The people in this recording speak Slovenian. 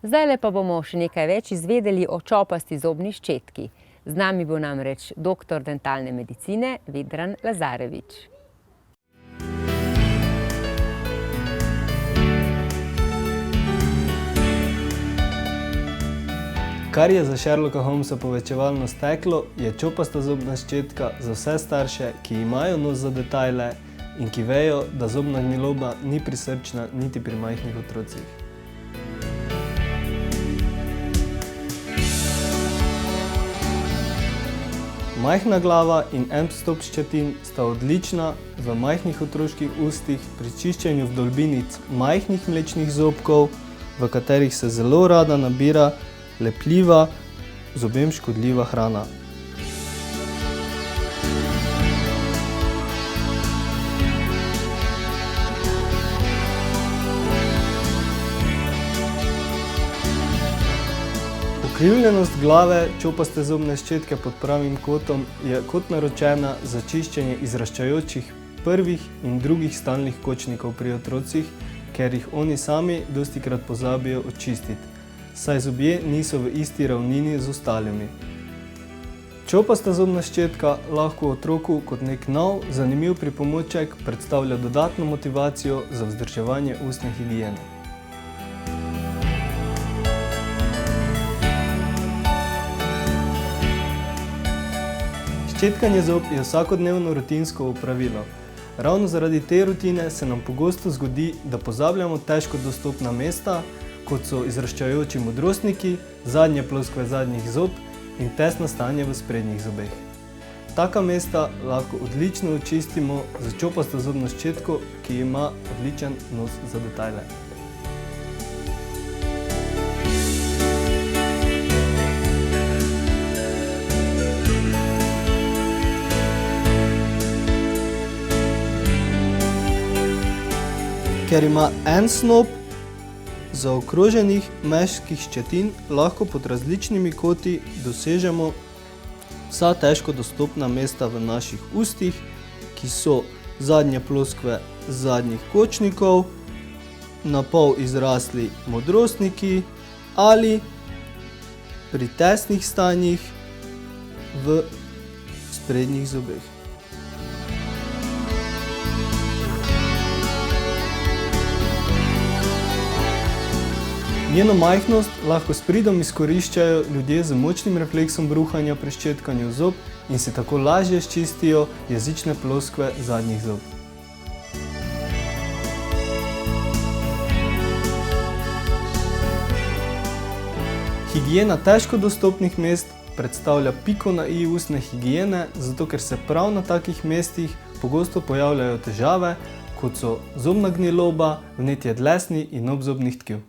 Zdajle pa bomo še nekaj več izvedeli o čopasti zobni ščetki. Z nami bo namreč doktor dentalne medicine Vedran Lazarević. Kar je za Sherlocka Holmesa povečevalno steklo, je čopasta zobna ščetka za vse starše, ki imajo nos za detajle in ki vejo, da zobna gniloba ni prisrčna niti pri majhnih otrocih. Majhna glava in en stop ščetin sta odlična v majhnih otroških ustih pri čiščenju vdolbinic majhnih mlečnih zobkov, v katerih se zelo rada nabira lepljiva, zobem škodljiva hrana. Ukrivljenost glave čopaste zobne ščetke pod pravim kotom je kot naročena za čiščenje izraščajočih prvih in drugih stalnih kočnikov pri otrocih, ker jih oni sami dostikrat pozabijo očistiti, saj zobje niso v isti ravnini z ostalimi. Čopasta zobna ščetka lahko otroku kot nek nov, zanimiv pripomoček predstavlja dodatno motivacijo za vzdrževanje ustne higiene. Ščetkanje zob je vsakodnevno rutinsko opravilo. Ravno zaradi te rutine se nam pogosto zgodi, da pozabljamo težko dostopna mesta, kot so izraščajoči modrostniki, zadnje ploskve zadnjih zob in tesno stanje v sprednjih zobeh. Taka mesta lahko odlično očistimo z čopasto zobno ščetko, ki ima odličen nos za detajle. Ker ima en snop zaokroženih mehkih ščetin, lahko pod različnimi koti dosežemo vsa težko dostopna mesta v naših ustih, ki so zadnje ploskve zadnjih kočnikov, napol izrasli modrostniki ali pri tesnih stanjih v sprednjih zobeh. Njeno majhnost lahko s pridom izkoriščajo ljudje z močnim refleksom bruhanja pri ščetkanju zob in si tako lažje sčistijo jezične ploskve zadnjih zob. Higiena težko dostopnih mest predstavlja piko na i ustne higiene, zato ker se prav na takih mestih pogosto pojavljajo težave, kot so zobna gniloba, vnetje dlesni in obzobnih tkiv.